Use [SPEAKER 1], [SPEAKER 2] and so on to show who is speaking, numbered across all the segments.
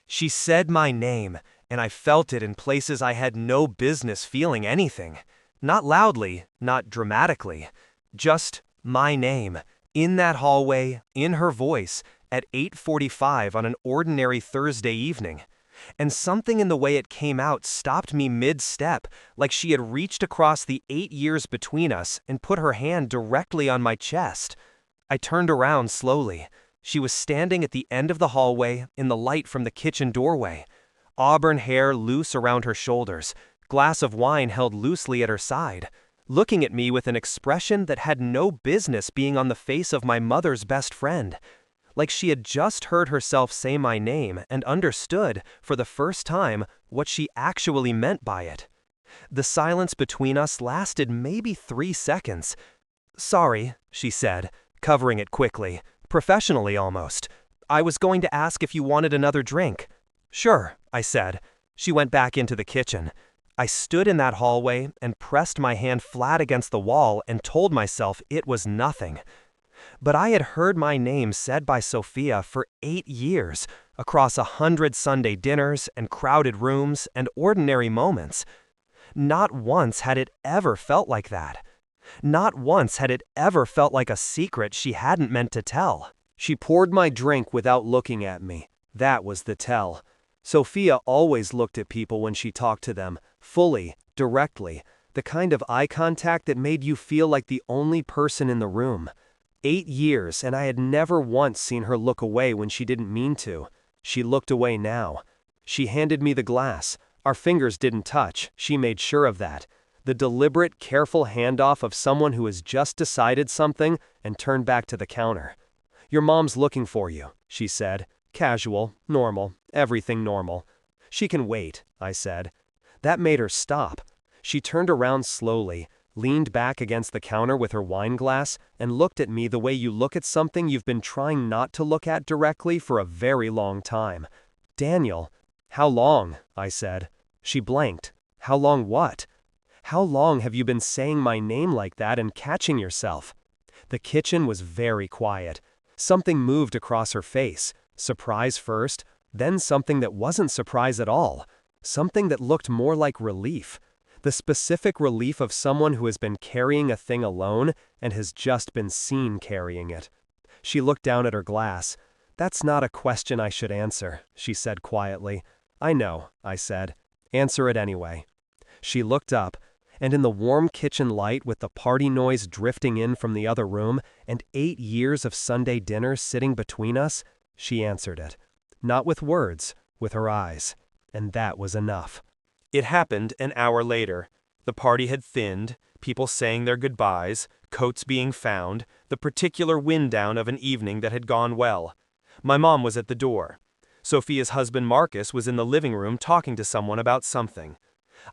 [SPEAKER 1] She said my name, and I felt it in places I had no business feeling anything. Not loudly, not dramatically. Just my name, in that hallway, in her voice, at 8:45 on an ordinary Thursday evening. And something in the way it came out stopped me mid-step, like she had reached across the 8 years between us and put her hand directly on my chest. I turned around slowly. She was standing at the end of the hallway, in the light from the kitchen doorway. Auburn hair loose around her shoulders, glass of wine held loosely at her side, looking at me with an expression that had no business being on the face of my mother's best friend. Like she had just heard herself say my name and understood, for the first time, what she actually meant by it. The silence between us lasted maybe 3 seconds. "Sorry," she said, covering it quickly, professionally almost. "I was going to ask if you wanted another drink." "Sure," I said. She went back into the kitchen. I stood in that hallway and pressed my hand flat against the wall and told myself it was nothing. But I had heard my name said by Sophia for 8 years, across 100 Sunday dinners and crowded rooms and ordinary moments. Not once had it ever felt like that. Not once had it ever felt like a secret she hadn't meant to tell. She poured my drink without looking at me. That was the tell. Sophia always looked at people when she talked to them, fully, directly, the kind of eye contact that made you feel like the only person in the room. 8 years, and I had never once seen her look away when she didn't mean to. She looked away now. She handed me the glass. Our fingers didn't touch, she made sure of that. The deliberate, careful handoff of someone who has just decided something and turned back to the counter. "Your mom's looking for you," she said. Casual, normal, everything normal. "She can wait," I said. That made her stop. She turned around slowly, leaned back against the counter with her wine glass, and looked at me the way you look at something you've been trying not to look at directly for a very long time. "Daniel." "How long?" I said. She blanked. "How long what?" "How long have you been saying my name like that and catching yourself?" The kitchen was very quiet. Something moved across her face. Surprise first, then something that wasn't surprise at all. Something that looked more like relief. The specific relief of someone who has been carrying a thing alone and has just been seen carrying it. She looked down at her glass. "That's not a question I should answer," she said quietly. "I know," I said. "Answer it anyway." She looked up, and in the warm kitchen light with the party noise drifting in from the other room and 8 years of Sunday dinners sitting between us, she answered it. Not with words, with her eyes. And that was enough. It happened an hour later. The party had thinned, people saying their goodbyes, coats being found, the particular wind down of an evening that had gone well. My mom was at the door. Sophia's husband Marcus was in the living room talking to someone about something.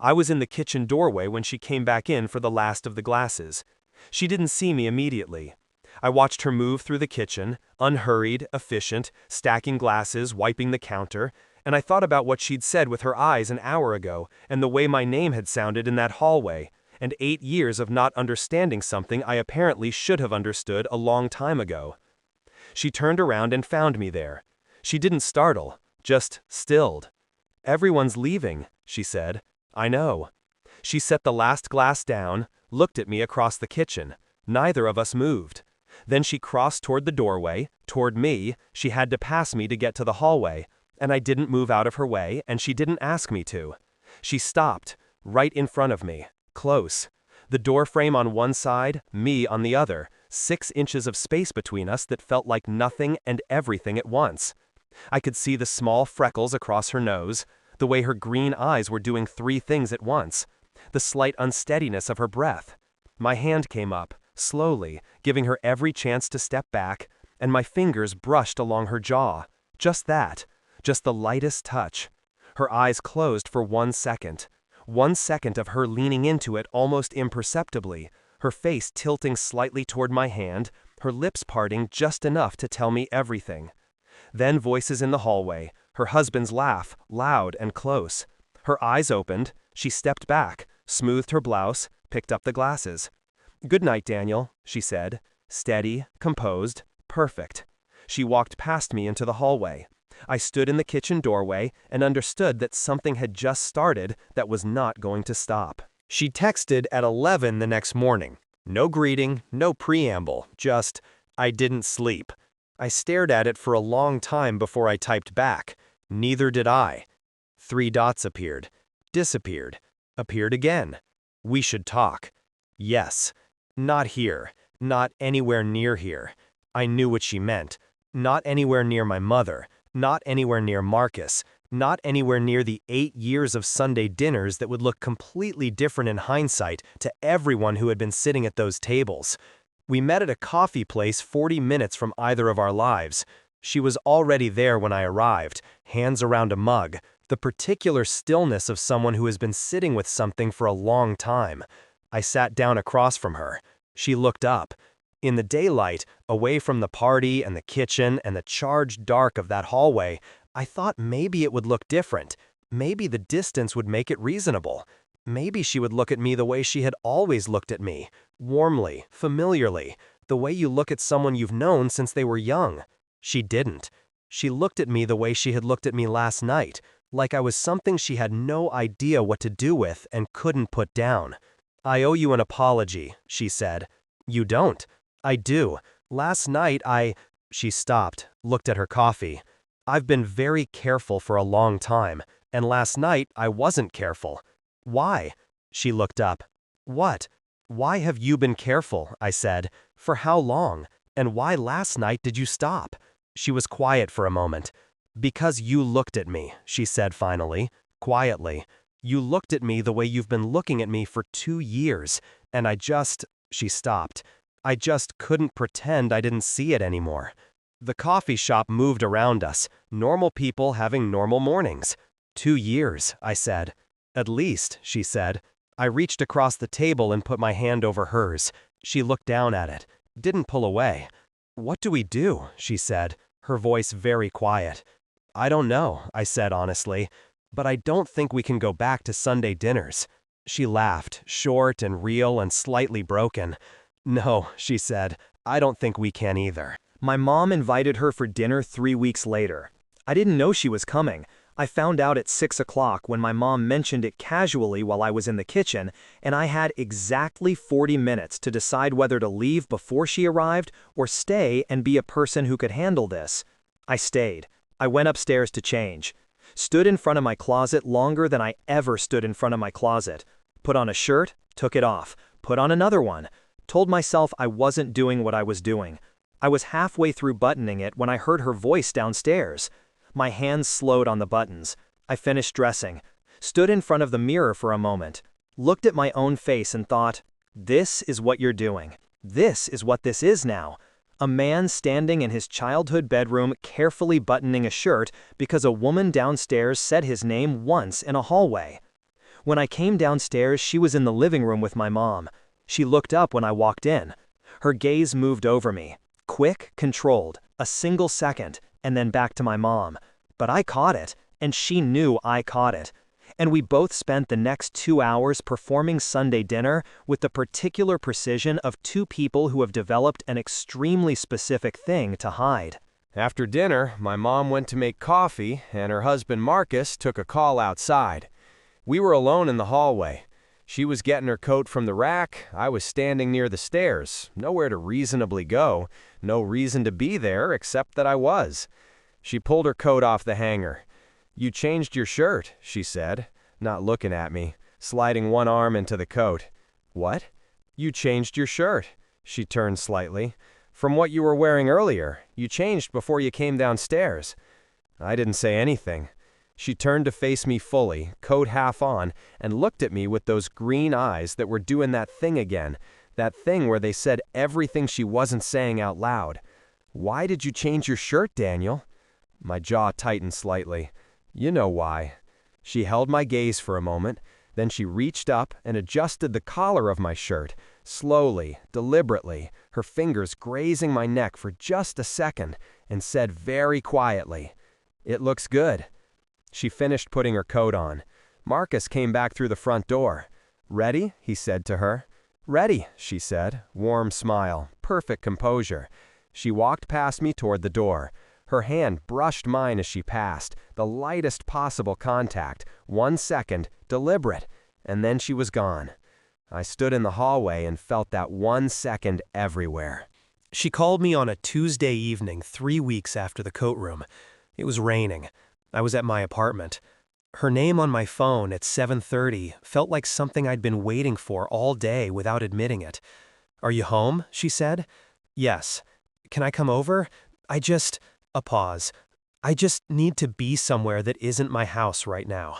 [SPEAKER 1] I was in the kitchen doorway when she came back in for the last of the glasses. She didn't see me immediately. I watched her move through the kitchen, unhurried, efficient, stacking glasses, wiping the counter, and I thought about what she'd said with her eyes an hour ago, and the way my name had sounded in that hallway, and 8 years of not understanding something I apparently should have understood a long time ago. She turned around and found me there. She didn't startle, just stilled. "Everyone's leaving," she said. "I know." She set the last glass down, looked at me across the kitchen. Neither of us moved. Then she crossed toward the doorway, toward me. She had to pass me to get to the hallway, and I didn't move out of her way, and she didn't ask me to. She stopped, right in front of me, close. The door frame on one side, me on the other, 6 inches of space between us that felt like nothing and everything at once. I could see the small freckles across her nose, the way her green eyes were doing 3 things at once, the slight unsteadiness of her breath. My hand came up, slowly, giving her every chance to step back, and my fingers brushed along her jaw. Just that. Just the lightest touch. Her eyes closed for 1 second. 1 second of her leaning into it almost imperceptibly, her face tilting slightly toward my hand, her lips parting just enough to tell me everything. Then voices in the hallway, her husband's laugh, loud and close. Her eyes opened, she stepped back, smoothed her blouse, picked up the glasses. "Good night, Daniel," she said. Steady, composed, perfect. She walked past me into the hallway. I stood in the kitchen doorway and understood that something had just started that was not going to stop. She texted at 11 the next morning. No greeting, no preamble, just, "I didn't sleep." I stared at it for a long time before I typed back. Neither did I. 3 dots appeared, disappeared, appeared again. We should talk. Yes. Not here. Not anywhere near here. I knew what she meant. Not anywhere near my mother. Not anywhere near Marcus. Not anywhere near the 8 years of Sunday dinners that would look completely different in hindsight to everyone who had been sitting at those tables. We met at a coffee place 40 minutes from either of our lives. She was already there when I arrived, hands around a mug, the particular stillness of someone who has been sitting with something for a long time. I sat down across from her. She looked up. In the daylight, away from the party and the kitchen and the charged dark of that hallway, I thought maybe it would look different. Maybe the distance would make it reasonable. Maybe she would look at me the way she had always looked at me, warmly, familiarly, the way you look at someone you've known since they were young. She didn't. She looked at me the way she had looked at me last night, like I was something she had no idea what to do with and couldn't put down. "I owe you an apology," she said. "You don't." "I do. Last night She stopped, looked at her coffee. "I've been very careful for a long time, and last night I wasn't careful." "Why?" She looked up. "What? Why have you been careful?" I said. "For how long? And why last night did you stop?" She was quiet for a moment. "Because you looked at me," she said finally, quietly. "You looked at me the way you've been looking at me for 2 years, and She stopped. I just couldn't pretend I didn't see it anymore. The coffee shop moved around us, normal people having normal mornings. 2 years, I said. "At least," she said. I reached across the table and put my hand over hers. She looked down at it, didn't pull away. "What do we do?" she said, her voice very quiet. "I don't know," I said honestly, "but I don't think we can go back to Sunday dinners." She laughed, short and real and slightly broken. "No," she said, "I don't think we can either." My mom invited her for dinner 3 weeks later. I didn't know she was coming. I found out at 6 o'clock when my mom mentioned it casually while I was in the kitchen, and I had exactly 40 minutes to decide whether to leave before she arrived or stay and be a person who could handle this. I stayed. I went upstairs to change. Stood in front of my closet longer than I ever stood in front of my closet. Put on a shirt, took it off, put on another one. Told myself I wasn't doing what I was doing. I was halfway through buttoning it when I heard her voice downstairs. My hands slowed on the buttons. I finished dressing. Stood in front of the mirror for a moment. Looked at my own face and thought, this is what you're doing. This is what this is now. A man standing in his childhood bedroom carefully buttoning a shirt because a woman downstairs said his name once in a hallway. When I came downstairs, she was in the living room with my mom. She looked up when I walked in. Her gaze moved over me. Quick, controlled, a single second, and then back to my mom. But I caught it, and she knew I caught it. And we both spent the next 2 hours performing Sunday dinner with the particular precision of 2 people who have developed an extremely specific thing to hide. After dinner, my mom went to make coffee, and her husband Marcus took a call outside. We were alone in the hallway. She was getting her coat from the rack, I was standing near the stairs, nowhere to reasonably go, no reason to be there except that I was. She pulled her coat off the hanger. "You changed your shirt," she said, not looking at me, sliding one arm into the coat. "What?" "You changed your shirt." She turned slightly. "From what you were wearing earlier. You changed before you came downstairs." I didn't say anything. She turned to face me fully, coat half on, and looked at me with those green eyes that were doing that thing again, that thing where they said everything she wasn't saying out loud. "Why did you change your shirt, Daniel?" My jaw tightened slightly. "You know why." She held my gaze for a moment, then she reached up and adjusted the collar of my shirt, slowly, deliberately, her fingers grazing my neck for just a second, and said very quietly, "It looks good." She finished putting her coat on. Marcus came back through the front door. "Ready?" he said to her. "Ready," she said, warm smile, perfect composure. She walked past me toward the door.
[SPEAKER 2] Her hand brushed mine as she passed, the lightest possible contact, 1 second, deliberate, and then she was gone. I stood in the hallway and felt that 1 second everywhere.
[SPEAKER 1] She called me on a Tuesday evening 3 weeks after the coat room. It was raining. I was at my apartment. Her name on my phone at 7:30 felt like something I'd been waiting for all day without admitting it. "Are you home?" she said. "Yes. Can I come over? A pause. I just need to be somewhere that isn't my house right now."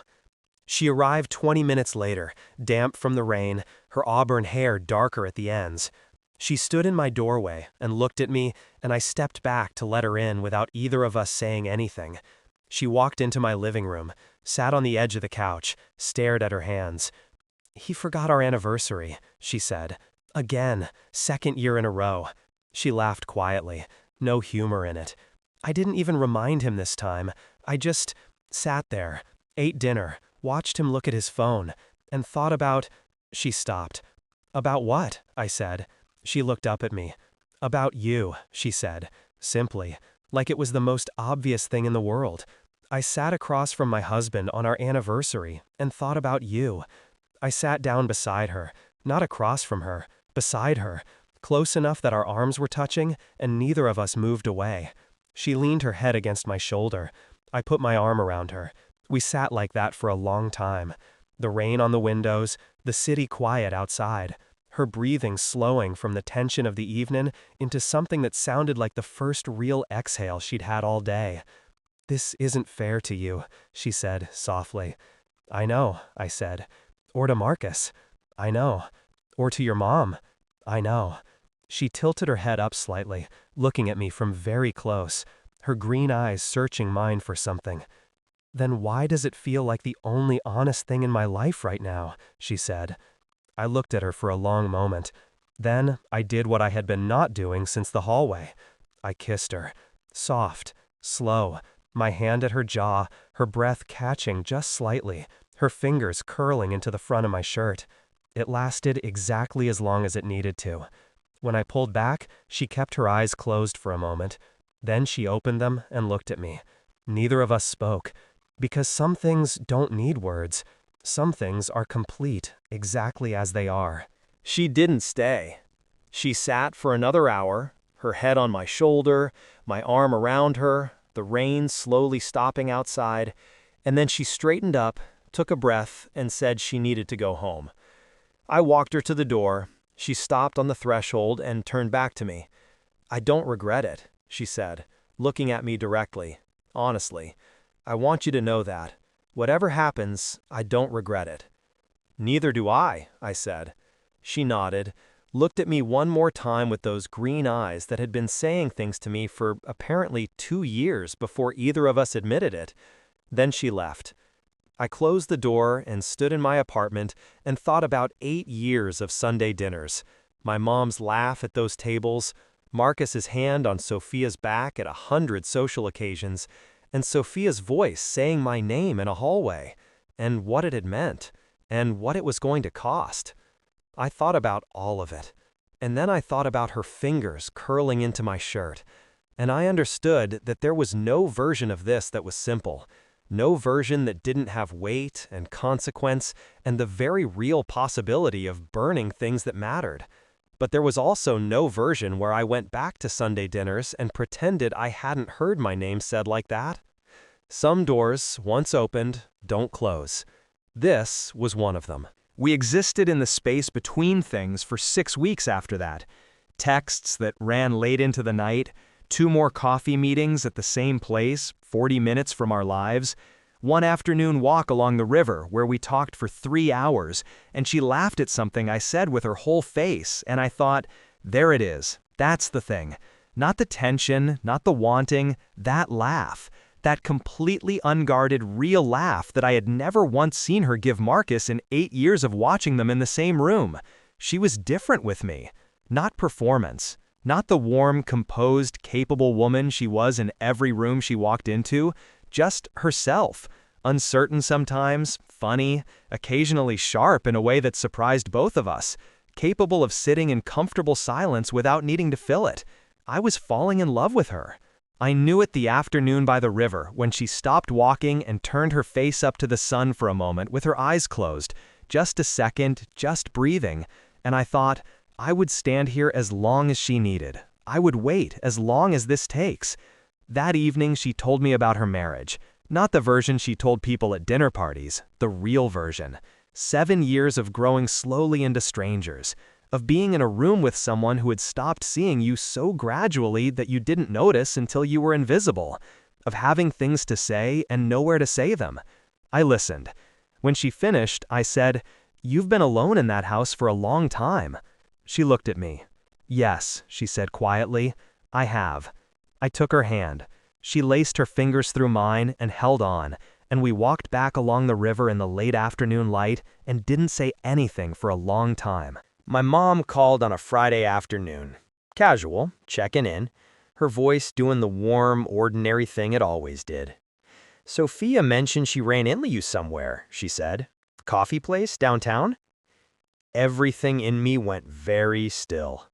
[SPEAKER 1] She arrived 20 minutes later, damp from the rain, her auburn hair darker at the ends. She stood in my doorway and looked at me, and I stepped back to let her in without either of us saying anything. She walked into my living room, sat on the edge of the couch, stared at her hands. "He forgot our anniversary," she said. "Again, 2nd year in a row." She laughed quietly, no humor in it. I didn't even remind him this time. I just sat there, ate dinner, watched him look at his phone, and thought about... She stopped. "About what?" I said. She looked up at me. "About you," she said, simply, like it was the most obvious thing in the world. "I sat across from my husband on our anniversary and thought about you." I sat down beside her, not across from her, beside her, close enough that our arms were touching and neither of us moved away. She leaned her head against my shoulder. I put my arm around her. We sat like that for a long time. The rain on the windows, the city quiet outside. Her breathing slowing from the tension of the evening into something that sounded like the first real exhale she'd had all day. "This isn't fair to you," she said softly. "I know," I said. "Or to Marcus." "I know." "Or to your mom." "I know." She tilted her head up slightly, looking at me from very close, her green eyes searching mine for something. "Then why does it feel like the only honest thing in my life right now?" she said. I looked at her for a long moment. Then I did what I had been not doing since the hallway. I kissed her. Soft, slow, my hand at her jaw, her breath catching just slightly, her fingers curling into the front of my shirt. It lasted exactly as long as it needed to. When I pulled back, she kept her eyes closed for a moment. Then she opened them and looked at me. Neither of us spoke, because some things don't need words. Some things are complete exactly as they are. She didn't stay. She sat for another hour, her head on my shoulder, my arm around her, the rain slowly stopping outside, and then she straightened up, took a breath, and said she needed to go home. I walked her to the door. She stopped on the threshold and turned back to me. "I don't regret it," she said, looking at me directly, honestly. "I want you to know that. Whatever happens, I don't regret it." "Neither do I," said. She nodded, looked at me one more time with those green eyes that had been saying things to me for apparently 2 years before either of us admitted it. Then she left. I closed the door and stood in my apartment and thought about 8 years of Sunday dinners, my mom's laugh at those tables, Marcus's hand on Sophia's back at 100 social occasions, and Sophia's voice saying my name in a hallway, and what it had meant, and what it was going to cost. I thought about all of it, and then I thought about her fingers curling into my shirt, and I understood that there was no version of this that was simple, no version that didn't have weight and consequence and the very real possibility of burning things that mattered. But there was also no version where I went back to Sunday dinners and pretended I hadn't heard my name said like that. Some doors, once opened, don't close. This was one of them. We existed in the space between things for 6 weeks after that. Texts that ran late into the night, 2 more coffee meetings at the same place, 40 minutes from our lives, one afternoon walk along the river where we talked for 3 hours, and she laughed at something I said with her whole face, and I thought, there it is, that's the thing. Not the tension, not the wanting, that laugh. That completely unguarded, real laugh that I had never once seen her give Marcus in 8 years of watching them in the same room. She was different with me. Not performance. Not the warm, composed, capable woman she was in every room she walked into. Just herself. Uncertain sometimes, funny, occasionally sharp in a way that surprised both of us. Capable of sitting in comfortable silence without needing to fill it. I was falling in love with her. I knew it the afternoon by the river when she stopped walking and turned her face up to the sun for a moment with her eyes closed, just a second, just breathing, and I thought, I would stand here as long as she needed. I would wait as long as this takes. That evening she told me about her marriage. Not the version she told people at dinner parties, the real version. 7 years of growing slowly into strangers, of being in a room with someone who had stopped seeing you so gradually that you didn't notice until you were invisible, of having things to say and nowhere to say them. I listened. When she finished, I said, "You've been alone in that house for a long time." She looked at me. "Yes," she said quietly, "I have." I took her hand. She laced her fingers through mine and held on, and we walked back along the river in the late afternoon light and didn't say anything for a long time. My mom called on a Friday afternoon. Casual, checking in, her voice doing the warm, ordinary thing it always did. "Sophia mentioned she ran into you somewhere," she said. "Coffee place downtown?" Everything in me went very still.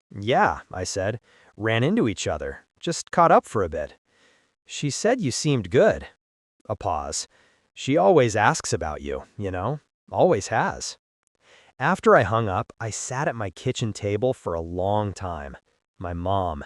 [SPEAKER 1] "Yeah," I said. "Ran into each other. Just caught up for a bit." "She said you seemed good." A pause. "She always asks about you, you know. Always has." After I hung up, I sat at my kitchen table for a long time. My mom.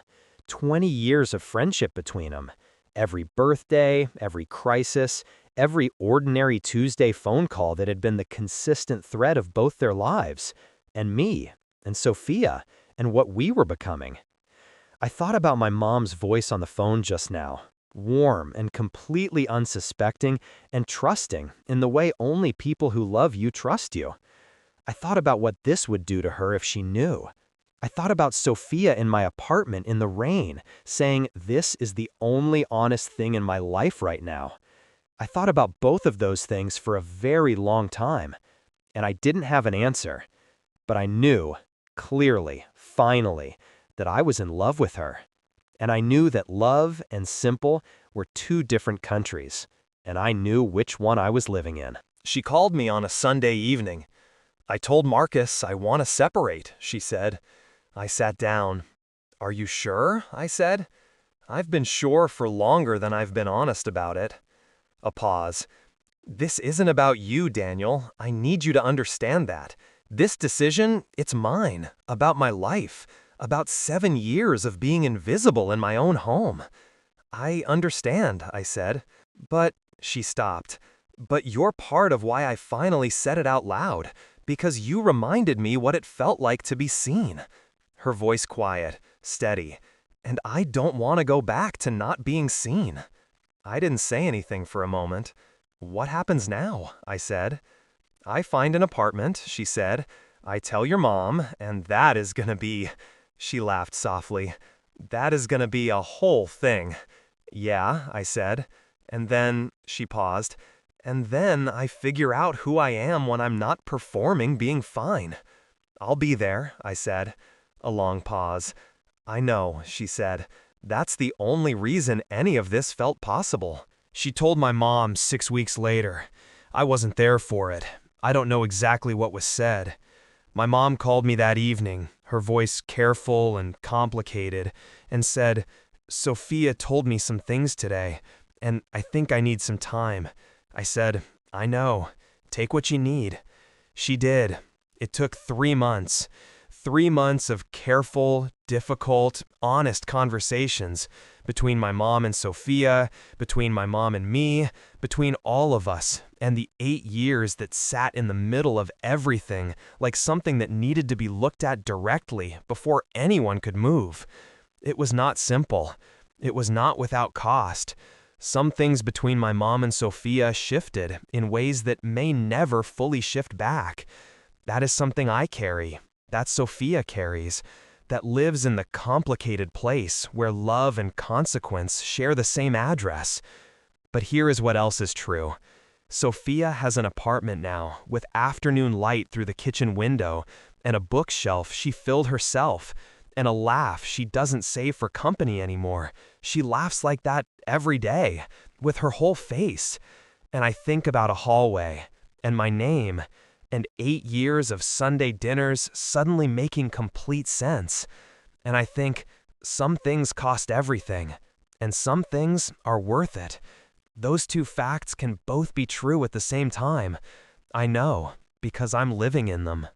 [SPEAKER 1] 20 years of friendship between them. Every birthday, every crisis, every ordinary Tuesday phone call that had been the consistent thread of both their lives. And me. And Sophia. And what we were becoming. I thought about my mom's voice on the phone just now. Warm and completely unsuspecting and trusting in the way only people who love you trust you. I thought about what this would do to her if she knew. I thought about Sophia in my apartment in the rain, saying, "This is the only honest thing in my life right now." I thought about both of those things for a very long time, and I didn't have an answer. But I knew, clearly, finally, that I was in love with her. And I knew that love and simple were two different countries, and I knew which one I was living in. She called me on a Sunday evening. "I told Marcus I want to separate," she said. I sat down. "Are you sure?" I said. "I've been sure for longer than I've been honest about it." A pause. "This isn't about you, Daniel. I need you to understand that. This decision, it's mine, about my life, about 7 years of being invisible in my own home." "I understand," I said. "But," she stopped, "but you're part of why I finally said it out loud, because you reminded me what it felt like to be seen." Her voice quiet, steady. "And I don't want to go back to not being seen." I didn't say anything for a moment. "What happens now?" I said. "I find an apartment," she said. "I tell your mom, and that is gonna be—" She laughed softly. "That is gonna be a whole thing." "Yeah," I said. "And then," she paused, "and then I figure out who I am when I'm not performing being fine." "I'll be there," I said. A long pause. "I know," she said. "That's the only reason any of this felt possible." She told my mom 6 weeks later. I wasn't there for it. I don't know exactly what was said. My mom called me that evening, her voice careful and complicated, and said, "Sophia told me some things today, and I think I need some time." I said, "I know. Take what you need." She did. It took 3 months. 3 months of careful, difficult, honest conversations between my mom and Sophia, between my mom and me, between all of us, and the 8 years that sat in the middle of everything like something that needed to be looked at directly before anyone could move. It was not simple. It was not without cost. Some things between my mom and Sophia shifted in ways that may never fully shift back. That is something I carry, that Sophia carries, that lives in the complicated place where love and consequence share the same address. But here is what else is true. Sophia has an apartment now, with afternoon light through the kitchen window, and a bookshelf she filled herself, and a laugh she doesn't save for company anymore. She laughs like that every day, with her whole face. And I think about a hallway, and my name, and 8 years of Sunday dinners suddenly making complete sense. And I think, some things cost everything, And some things are worth it. Those two facts can both be true at the same time. I know, because I'm living in them.